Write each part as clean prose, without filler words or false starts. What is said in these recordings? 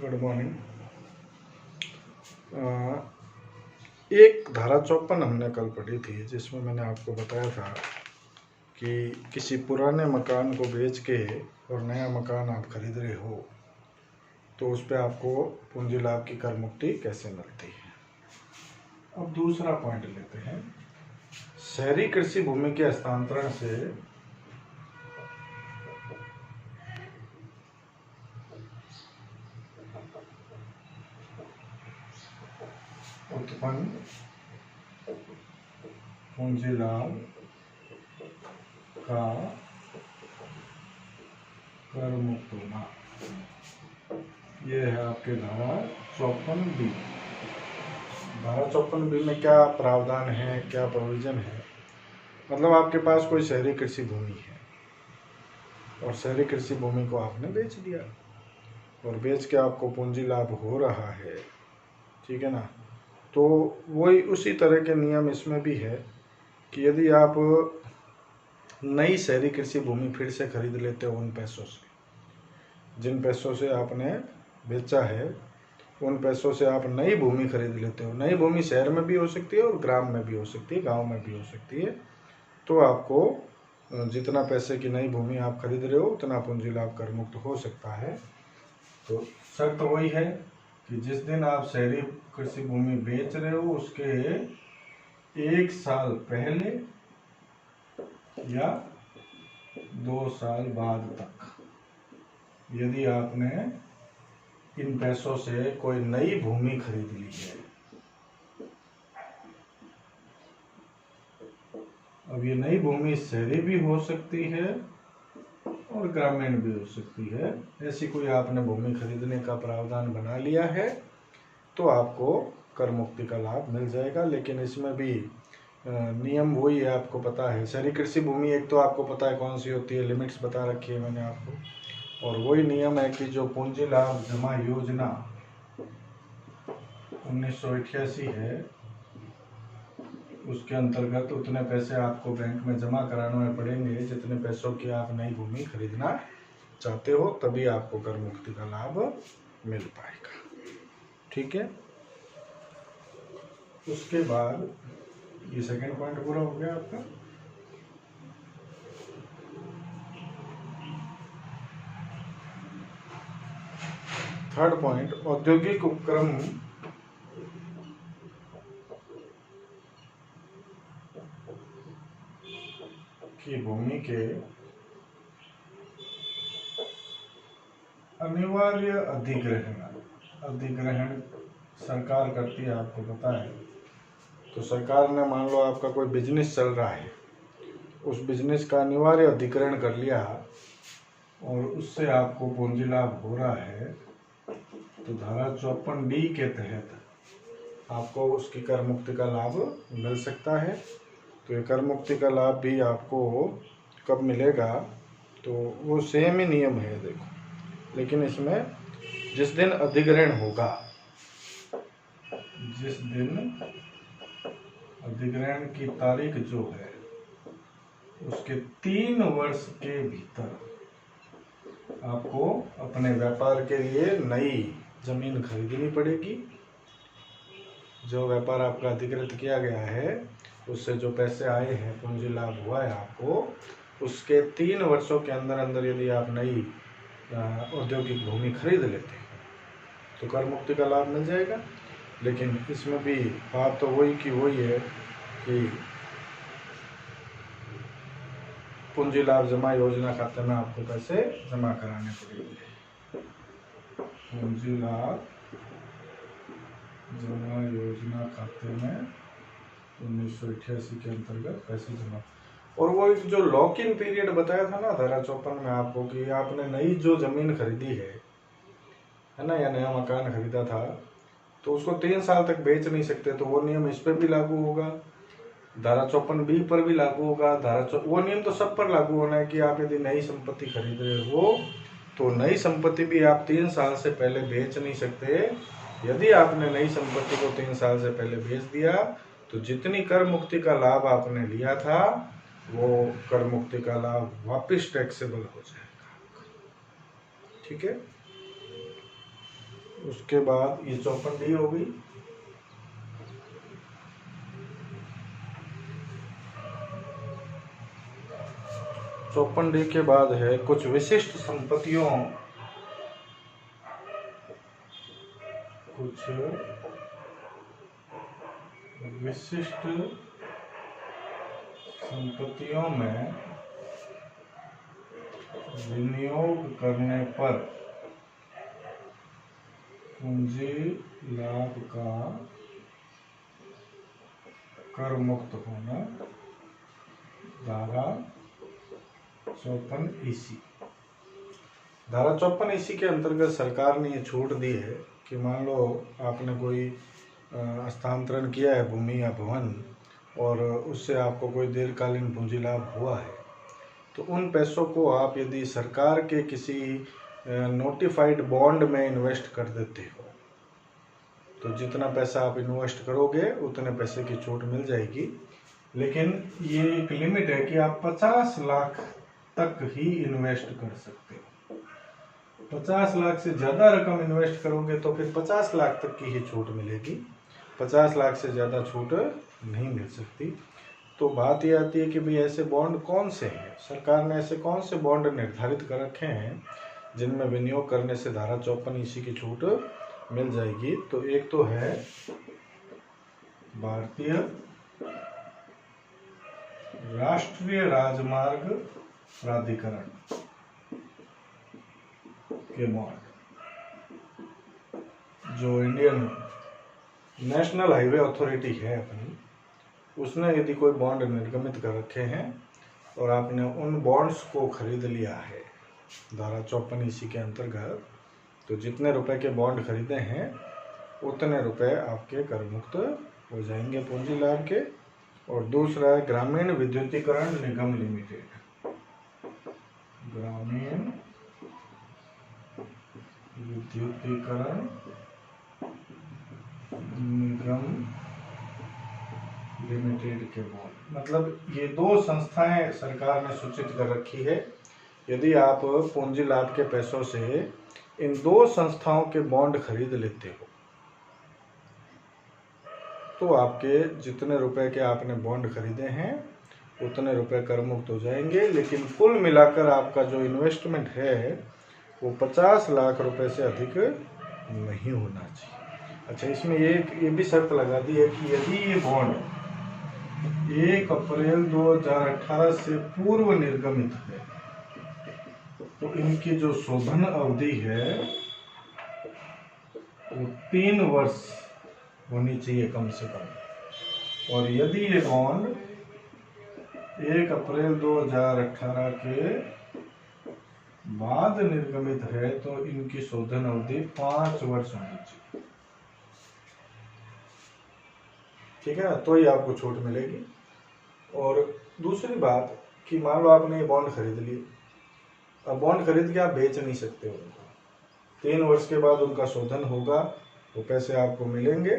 Good morning. एक धारा 54 हमने कल पढ़ी थी, जिसमें मैंने आपको बताया था कि किसी पुराने मकान को बेच के और नया मकान आप खरीद रहे हो तो उस पर आपको पूंजी लाभ की कर मुक्ति कैसे मिलती है। अब दूसरा पॉइंट लेते हैं। शहरी कृषि भूमि के हस्तांतरण से उत्पन्न पूंजी लाभ का कर मुक्त होना, ये है आपके धारा 54B। धारा 54B में क्या प्रावधान है, क्या प्रोविजन है। मतलब आपके पास कोई शहरी कृषि भूमि है और शहरी कृषि भूमि को आपने बेच दिया और बेच के आपको पूंजी लाभ हो रहा है, ठीक है ना। तो वही उसी तरह के नियम इसमें भी है कि यदि आप नई शहरी कृषि भूमि फिर से खरीद लेते हो उन पैसों से, जिन पैसों से आपने बेचा है उन पैसों से आप नई भूमि खरीद लेते हो। नई भूमि शहर में भी हो सकती है और ग्राम में भी हो सकती है, गांव में भी हो सकती है। तो आपको जितना पैसे की नई भूमि आप खरीद रहे हो उतना पूंजी लाभ कर मुक्त हो सकता है। तो शर्त वही है कि जिस दिन आप शहरी कृषि भूमि बेच रहे हो उसके 1 साल पहले या 2 साल बाद तक यदि आपने इन पैसों से कोई नई भूमि खरीद ली है। अब ये नई भूमि शहरी भी हो सकती है और ग्रामीण भी हो सकती है। ऐसी कोई आपने भूमि खरीदने का प्रावधान बना लिया है तो आपको कर मुक्ति का लाभ मिल जाएगा। लेकिन इसमें भी नियम वही है, आपको पता है। शहरी कृषि भूमि एक तो आपको पता है कौन सी होती है, लिमिट्स बता रखी है मैंने आपको। और वही नियम है कि जो पूंजी लाभ जमा योजना 1988 है उसके अंतर्गत उतने पैसे आपको बैंक में जमा कराने पड़ेंगे जितने पैसों की आप नई भूमि खरीदना चाहते हो, तभी आपको कर मुक्ति का लाभ मिल पाएगा, ठीक है। उसके बाद ये सेकंड पॉइंट पूरा हो गया आपका। थर्ड पॉइंट, औद्योगिक उपक्रम की भूमि के अनिवार्य अधिग्रहण सरकार करती है, आपको पता है। तो सरकार ने मान लो आपका कोई बिजनेस चल रहा है, उस बिजनेस का अनिवार्य अधिग्रहण कर लिया और उससे आपको पूंजी लाभ हो रहा है तो धारा 54D के तहत आपको उसकी कर मुक्ति का लाभ मिल सकता है। तो ये कर मुक्ति का लाभ भी आपको कब मिलेगा, तो वो सेम ही नियम है देखो, लेकिन इसमें जिस दिन अधिग्रहण होगा, जिस दिन अधिग्रहण की तारीख जो है उसके 3 वर्ष के भीतर आपको अपने व्यापार के लिए नई जमीन खरीदनी पड़ेगी। जो व्यापार आपका अधिकृत किया गया है उससे जो पैसे आए हैं, पूंजी लाभ हुआ है आपको, उसके 3 वर्षों के अंदर अंदर यदि आप नई औद्योगिक भूमि खरीद लेते हैं तो कर मुक्ति का लाभ मिल जाएगा। लेकिन इसमें भी बात तो वही की वही है कि पूंजी लाभ जमा योजना खाते में आपको पैसे जमा कराने पड़ेंगे। पूंजी लाभ जमा योजना खाते में 1988 के अंतर्गत पैसे जमा। और वो एक जो लॉक इन पीरियड बताया था ना धारा 54 में आपको, कि आपने नई जो जमीन खरीदी है ना, या नया मकान खरीदा था, तो उसको 3 साल तक बेच नहीं सकते। तो वो नियम इस पर भी लागू होगा, धारा 54B पर भी लागू होगा। वो नियम तो सब पर लागू होना है कि आप यदि नई संपत्ति खरीद रहे हो तो नई संपत्ति भी आप 3 साल से पहले बेच नहीं सकते। यदि आपने नई संपत्ति को 3 साल से पहले बेच दिया तो जितनी कर मुक्ति का लाभ आपने लिया था वो कर मुक्ति का लाभ वापस टैक्सेबल हो जाएगा, ठीक है। उसके बाद ये 54D हो गई। चौपन डी के बाद है कुछ विशिष्ट संपत्तियों, कुछ विशिष्ट संपत्तियों में विनियोग करने पर पूंजी लाभ का कर मुक्त होना, धारा 54EC। धारा 54EC के अंतर्गत सरकार ने ये छूट दी है कि मान लो आपने कोई हस्तांतरण किया है भूमि या भवन और उससे आपको कोई दीर्घकालीन पूंजी लाभ हुआ है, तो उन पैसों को आप यदि सरकार के किसी नोटिफाइड बॉन्ड में इन्वेस्ट कर देते हो तो जितना पैसा आप इन्वेस्ट करोगे उतने पैसे की छूट मिल जाएगी। लेकिन ये एक लिमिट है कि आप 50 लाख तक ही इन्वेस्ट कर सकते हो। 50 लाख से ज़्यादा रकम इन्वेस्ट करोगे तो फिर 50 लाख तक की ही छूट मिलेगी, 50 लाख से ज़्यादा छूट नहीं मिल सकती। तो बात ये आती है कि भाई ऐसे बॉन्ड कौन से हैं, सरकार ने ऐसे कौन से बॉन्ड निर्धारित कर रखे हैं जिनमें विनियोग करने से धारा 54EC की छूट मिल जाएगी। तो एक तो है भारतीय राष्ट्रीय राजमार्ग प्राधिकरण के बॉन्ड, जो इंडियन नेशनल हाईवे अथॉरिटी है अपनी, उसने यदि कोई बॉन्ड निर्गमित कर रखे हैं और आपने उन बॉन्ड्स को खरीद लिया है धारा 54EC के अंतर्गत, तो जितने रुपए के बॉन्ड खरीदे हैं उतने रुपए आपके कर मुक्त हो जाएंगे पूंजी लाभ के। और दूसरा है ग्रामीण विद्युतीकरण निगम लिमिटेड, ग्रामीण विद्युतीकरण निगम लिमिटेड के बॉन्ड। मतलब ये दो संस्थाएं सरकार ने सूचित कर रखी है, यदि आप पूंजी लाभ के पैसों से इन दो संस्थाओं के बॉन्ड खरीद लेते हो तो आपके जितने रुपए के आपने बॉन्ड खरीदे हैं उतने रुपए कर मुक्त हो जाएंगे। लेकिन कुल मिलाकर आपका जो इन्वेस्टमेंट है वो 50 लाख रुपए से अधिक नहीं होना चाहिए। अच्छा, इसमें ये भी शर्त लगा दी है कि यदि ये बॉन्ड 1 अप्रैल 2018 से पूर्व निर्गमित है तो इनकी जो शोधन अवधि है वो 3 वर्ष होनी चाहिए कम से कम। और यदि ये बॉन्ड 1 अप्रैल 2018 के बाद निर्गमित है तो इनकी शोधन अवधि 5 वर्ष होनी चाहिए। ठीक है ना, तो ही आपको छूट मिलेगी। और दूसरी बात कि मान लो आपने ये बॉन्ड खरीद लिए, अब बॉन्ड खरीद के आप बेच नहीं सकते उनको, 3 वर्ष के बाद उनका शोधन होगा, वो पैसे आपको मिलेंगे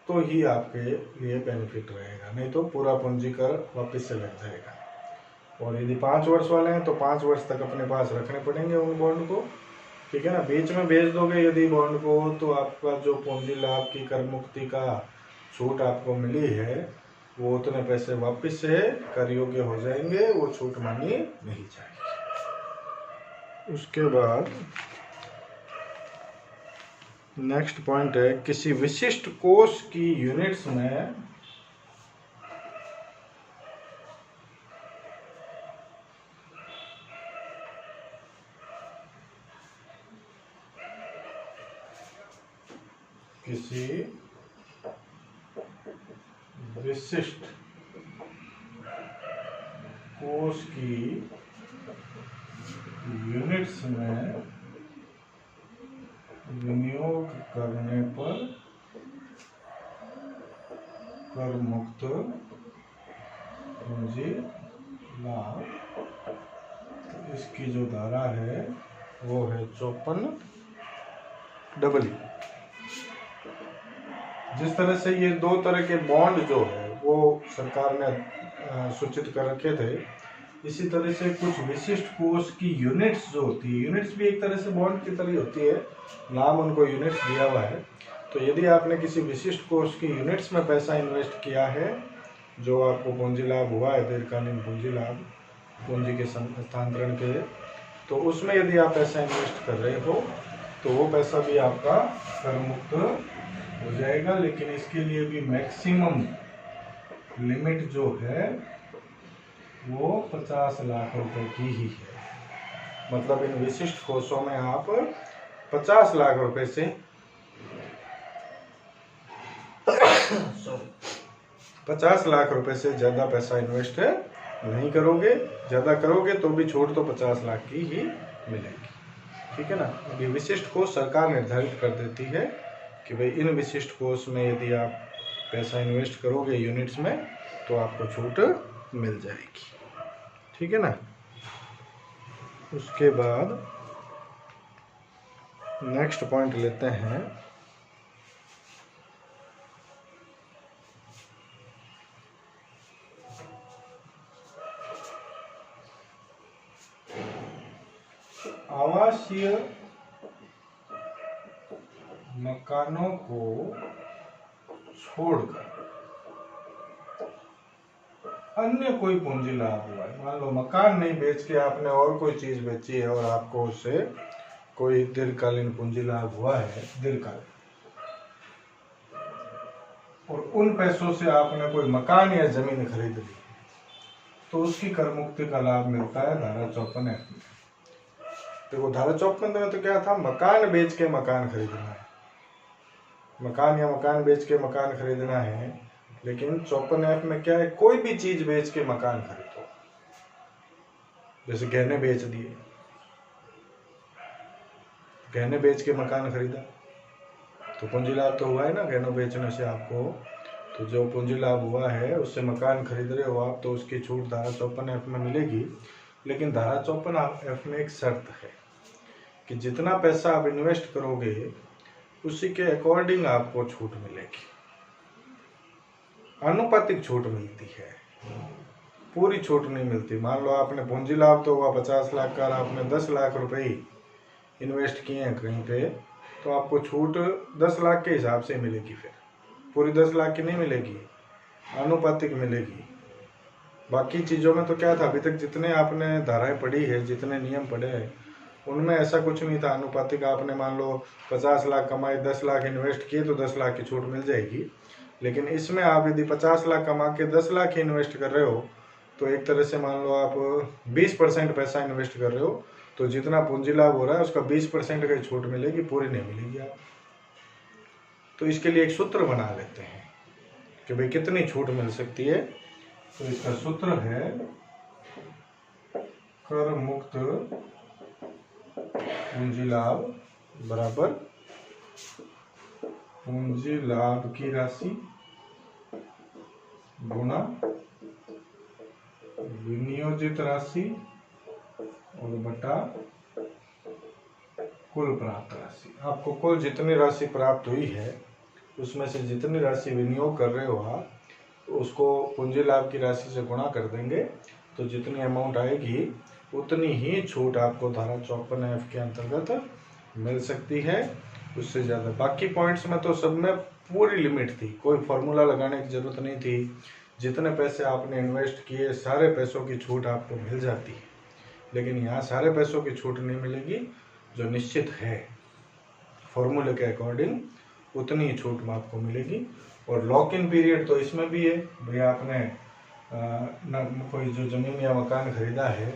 तो ही आपके लिए बेनिफिट रहेगा, नहीं तो पूरा पूंजी कर वापस से लग जाएगा। और यदि 5 वर्ष वाले हैं तो 5 वर्ष तक अपने पास रखने पड़ेंगे उन बॉन्ड को। ठीक है ना, बीच में बेच दोगे यदि बॉन्ड को तो आपका जो पूंजी लाभ की कर मुक्ति का छूट आपको मिली है वो उतने पैसे वापस से कर योग्य हो जाएंगे, वो छूट मानी नहीं जाएगी। उसके बाद नेक्स्ट पॉइंट है किसी विशिष्ट कोष की यूनिट्स में किसी विशिष्ट कोष की यूनिट्स में विनियोग करने पर कर मुक्त पूंजी लाभ, तो इसकी जो धारा है वो है 54EE। जिस तरह से ये 2 तरह के बॉन्ड जो है वो सरकार ने सूचित कर रखे थे, इसी तरह से कुछ विशिष्ट कोष की यूनिट्स जो होती है, यूनिट्स भी एक तरह से बॉन्ड की तरह होती है, नाम उनको यूनिट्स दिया हुआ है। तो यदि आपने किसी विशिष्ट कोष की यूनिट्स में पैसा इन्वेस्ट किया है, जो आपको पूंजी लाभ हुआ है, दीर्घकालीन पूंजी लाभ, पूंजी के स्थानांतरण के, तो उसमें यदि आप पैसा इन्वेस्ट कर रहे हो तो वो पैसा भी आपका कर मुक्त हो जाएगा। लेकिन इसके लिए भी मैक्सिमम लिमिट जो है वो 50 लाख रुपए की ही है। मतलब इन विशिष्ट कोषों में आप 50 लाख रुपए से 50 लाख रुपए से ज़्यादा पैसा इन्वेस्ट नहीं करोगे। ज़्यादा करोगे तो भी छूट तो 50 लाख की ही मिलेगी। ठीक है ना। ये विशिष्ट कोष सरकार निर्धारित कर देती है कि भाई इन विशिष्ट कोष में यदि आप पैसा इन्वेस्ट करोगे यूनिट्स में तो आपको छूट मिल जाएगी। ठीक है ना। उसके बाद नेक्स्ट पॉइंट लेते हैं, आवासीय मकानों को छोड़कर अन्य कोई पूंजी लाभ हुआ है। मान लो मकान नहीं बेच के आपने और कोई चीज बेची है और आपको उससे कोई दीर्घकालीन पूंजी लाभ हुआ है, दीर्घकालीन, और उन पैसों से आपने कोई मकान या जमीन खरीद ली, तो उसकी कर मुक्ति का लाभ मिलता है धारा 54 एक्ट में। देखो धारा 54 में तो क्या था, मकान बेच के मकान खरीदना है, मकान या मकान बेच के मकान खरीदना है। लेकिन 54F में क्या है, कोई भी चीज बेच के मकान खरीदो। जैसे गहने बेच दिए, गहने बेच के मकान खरीदा तो पूंजी लाभ तो हुआ है ना गहनों बेचने से आपको। तो जो पूंजी लाभ हुआ है उससे मकान खरीद रहे हो आप, तो उसकी छूट धारा 54F में मिलेगी। लेकिन धारा 54F में एक शर्त है कि जितना पैसा आप इन्वेस्ट करोगे उसी के अकॉर्डिंग आपको छूट मिलेगी, आनुपातिक छूट मिलती है, पूरी छूट नहीं मिलती। मान लो आपने पूंजी लाभ तो हुआ 50 लाख का, आपने 10 लाख रुपए इन्वेस्ट किए हैं कहीं पे, तो आपको छूट 10 लाख के हिसाब से मिलेगी। फिर पूरी 10 लाख की नहीं मिलेगी, आनुपातिक मिलेगी। बाकी चीज़ों में तो क्या था, अभी तक जितने आपने धाराएं पढ़ी है, जितने नियम पढ़े हैं, उनमें ऐसा कुछ नहीं था अनुपातिक। आपने मान लो 50 लाख कमाए, 10 लाख इन्वेस्ट किए तो 10 लाख की छूट मिल जाएगी। लेकिन इसमें आप यदि 50 लाख कमा के 10 लाख ही इन्वेस्ट कर रहे हो, तो एक तरह से मान लो आप 20% पैसा इन्वेस्ट कर रहे हो, तो जितना पूंजी लाभ हो रहा है उसका 20% की छूट मिलेगी, पूरी नहीं मिलेगी आप। तो इसके लिए एक सूत्र बना लेते हैं कि भाई कितनी छूट मिल सकती है। तो इसका सूत्र है कर मुक्त पूंजी लाभ बराबर पूंजी लाभ की राशि गुणा विनियोजित राशि और बटा कुल प्राप्त राशि। आपको कुल जितनी राशि प्राप्त हुई है उसमें से जितनी राशि विनियोग कर रहे हो आप, तो उसको पूंजी लाभ की राशि से गुणा कर देंगे, तो जितनी अमाउंट आएगी उतनी ही छूट आपको धारा 54F के अंतर्गत मिल सकती है, उससे ज़्यादा। बाकी पॉइंट्स में तो सब में पूरी लिमिट थी, कोई फॉर्मूला लगाने की ज़रूरत नहीं थी। जितने पैसे आपने इन्वेस्ट किए सारे पैसों की छूट आपको मिल जाती है। लेकिन यहाँ सारे पैसों की छूट नहीं मिलेगी, जो निश्चित है फॉर्मूले के अकॉर्डिंग उतनी ही छूट में आपको मिलेगी। और लॉक इन पीरियड तो इसमें भी है, भाई आपने कोई जो ज़मीन या मकान खरीदा है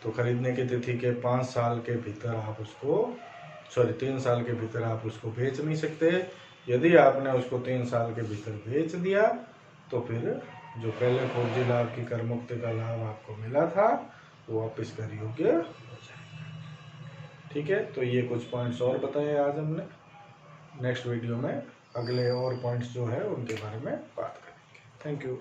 तो खरीदने की तिथि के 5 साल के भीतर आप उसको 3 साल के भीतर आप उसको बेच नहीं सकते। यदि आपने उसको 3 साल के भीतर बेच दिया तो फिर जो पहले पूंजी लाभ की कर मुक्ति का लाभ आपको मिला था वो वापस कर योग्य हो जाएगा। ठीक है, तो ये कुछ पॉइंट्स और बताए आज हमने। नेक्स्ट वीडियो में अगले और पॉइंट्स जो है उनके बारे में बात करेंगे। Thank you.